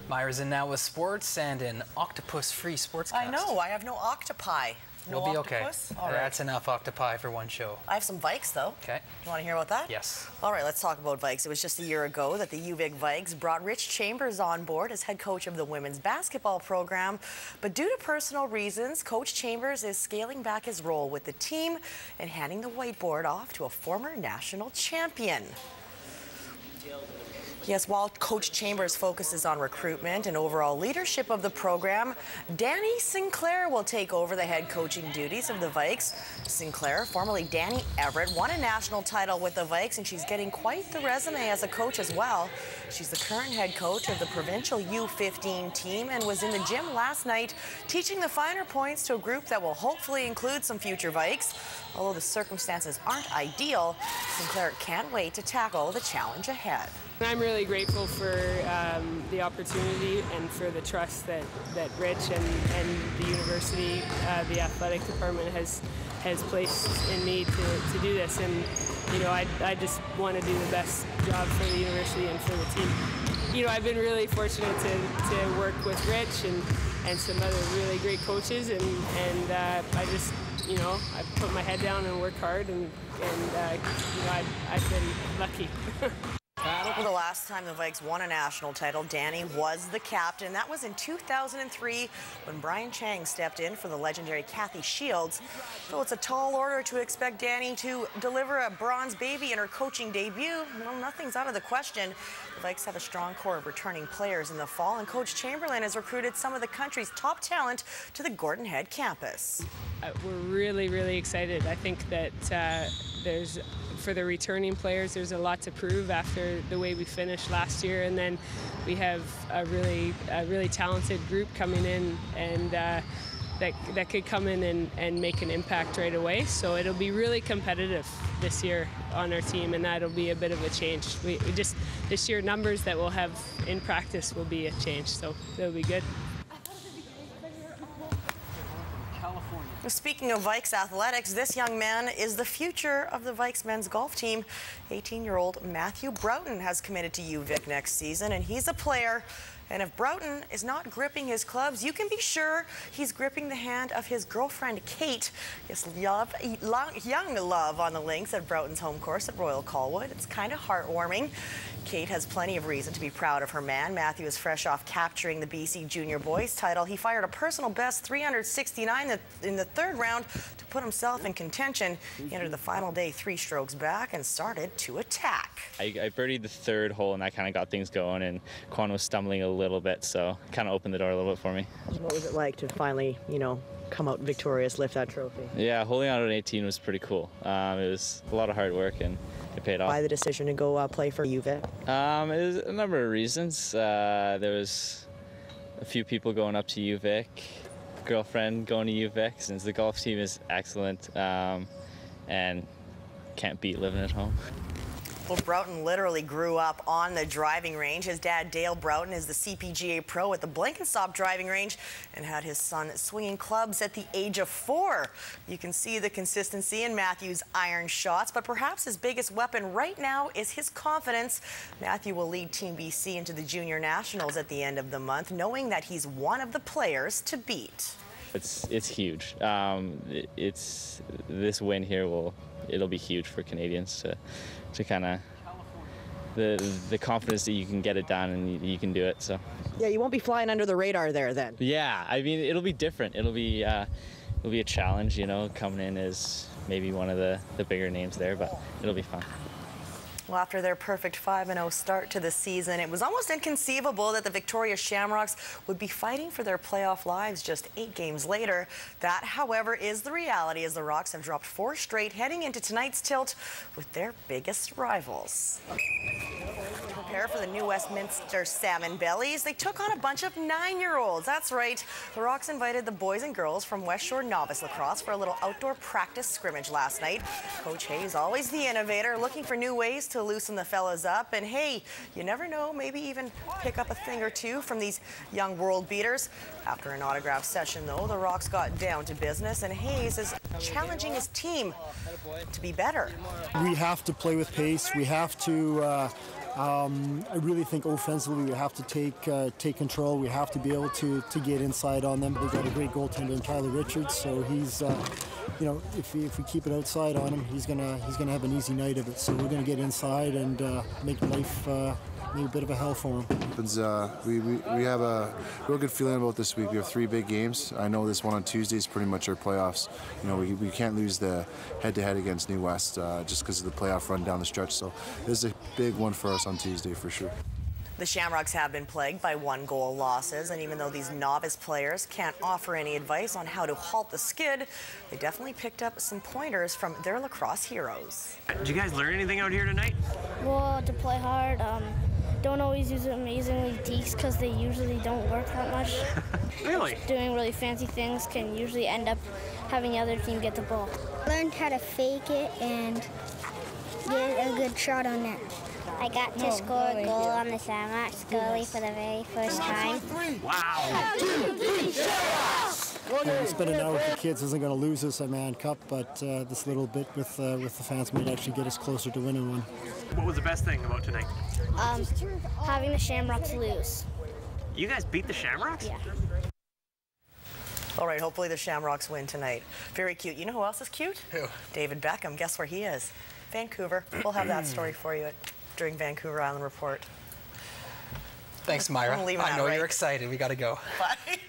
Myra's in now with sports and an octopus-free sportscast. I know, I have no octopi. You'll be okay. All right. That's enough octopi for one show. I have some Vikes, though. Okay. You want to hear about that? Yes. All right, let's talk about Vikes. It was just a year ago that the UVic Vikes brought Rich Chambers on board as head coach of the women's basketball program. But due to personal reasons, Coach Chambers is scaling back his role with the team and handing the whiteboard off to a former national champion. Yes, while Coach Chambers focuses on recruitment and overall leadership of the program, Dani Sinclair will take over the head coaching duties of the Vikes. Sinclair, formerly Danny Everett, won a national title with the Vikes, and she's getting quite the resume as a coach as well. She's the current head coach of the provincial U15 team and was in the gym last night teaching the finer points to a group that will hopefully include some future Vikes. Although the circumstances aren't ideal, Sinclair can't wait to tackle the challenge ahead. I'm really grateful for the opportunity and for the trust that Rich and the university, the athletic department has placed in me to do this. And you know, I just want to do the best job for the university and for the team. You know, I've been really fortunate to work with Rich and some other really great coaches, and I just, you know, I put my head down and work hard, and you know, I've been lucky. Well, the last time the Vikes won a national title, Dani was the captain. That was in 2003 when Brian Chang stepped in for the legendary Kathy Shields. So it's a tall order to expect Dani to deliver a bronze baby in her coaching debut. Well, nothing's out of the question. The Vikes have a strong core of returning players in the fall, and Coach Chamberlain has recruited some of the country's top talent to the Gordon Head campus. We're really, really excited. I think that for the returning players, there's a lot to prove after the way we finished last year, and then we have a really talented group coming in, and that could come in and make an impact right away. So it'll be really competitive this year on our team, and that'll be a bit of a change. We just, this year, numbers that we'll have in practice will be a change, so it'll be good. Speaking of Vikes athletics, this young man is the future of the Vikes men's golf team. 18-year-old Matthew Broughton has committed to UVic next season, and he's a player. And if Broughton is not gripping his clubs, you can be sure he's gripping the hand of his girlfriend, Kate. Yes, young love on the links at Broughton's home course at Royal Colwood. It's kind of heartwarming. Kate has plenty of reason to be proud of her man. Matthew is fresh off capturing the BC Junior Boys title. He fired a personal best 369 in the third round to put himself in contention. He entered the final day 3 strokes back and started to attack. I birdied the third hole, and that kind of got things going, and Quan was stumbling a little bit, so kind of opened the door a little bit for me. What was it like to finally, you know, come out victorious, lift that trophy? Yeah, holding out at 18 was pretty cool. It was a lot of hard work, and it paid off. Why the decision to go play for UVic? It was a number of reasons. There was a few people going up to UVic, girlfriend going to UVic, since the golf team is excellent, and can't beat living at home. Well, Broughton literally grew up on the driving range. His dad, Dale Broughton, is the CPGA pro at the Blenkinsop driving range and had his son swinging clubs at the age of 4. You can see the consistency in Matthew's iron shots, but perhaps his biggest weapon right now is his confidence. Matthew will lead Team BC into the Junior Nationals at the end of the month, knowing that he's one of the players to beat. It's huge. This win here it'll be huge for Canadians to kind of the confidence that you can get it done and you can do it. So yeah, you won't be flying under the radar there then. Yeah, I mean, it'll be different. It'll be a challenge, you know, coming in as maybe one of the bigger names there, but it'll be fun. Well, after their perfect 5-0 start to the season, it was almost inconceivable that the Victoria Shamrocks would be fighting for their playoff lives just 8 games later. That, however, is the reality, as the Rocks have dropped 4 straight heading into tonight's tilt with their biggest rivals. To prepare for the new Westminster Salmon Bellies, they took on a bunch of 9-year-olds. That's right. The Rocks invited the boys and girls from West Shore Novice Lacrosse for a little outdoor practice scrimmage last night. Coach Hayes, always the innovator, looking for new ways to loosen the fellas up. And hey, you never know, maybe even pick up a thing or two from these young world beaters. After an autograph session, though, the Rocks got down to business, and Hayes is challenging his team to be better. We have to play with pace. We have to I really think offensively we have to take control. We have to be able to get inside on them. We've got a great goaltender in Tyler Richards, so he's, you know, if we keep it outside on him, he's gonna have an easy night of it. So we're gonna get inside and make life maybe a bit of a hell for him. We have a real good feeling about this week. We have 3 big games. I know this one on Tuesday is pretty much our playoffs. You know, we can't lose the head-to-head against New West just because of the playoff run down the stretch. So this is a big one for us on Tuesday for sure. The Shamrocks have been plagued by 1-goal losses, and even though these novice players can't offer any advice on how to halt the skid, they definitely picked up some pointers from their lacrosse heroes. Did you guys learn anything out here tonight? Well, to play hard, don't always use amazingly deeks because they usually don't work that much. Really? Doing really fancy things can usually end up having the other team get the ball. Learned how to fake it and get a good shot on net. I got to score a goal on the Shamrocks goalie for the very first time. Wow. Spending an hour with the kids isn't going to lose us a Man Cup, but this little bit with the fans might actually get us closer to winning one. What was the best thing about tonight? Having the Shamrocks lose. You guys beat the Shamrocks? Yeah. All right, hopefully the Shamrocks win tonight. Very cute. You know who else is cute? Who? David Beckham. Guess where he is? Vancouver. We'll have that story for you during Vancouver Island Report. Thanks, Myra. I'm leaving I that know right. you're excited. We got to go. Bye.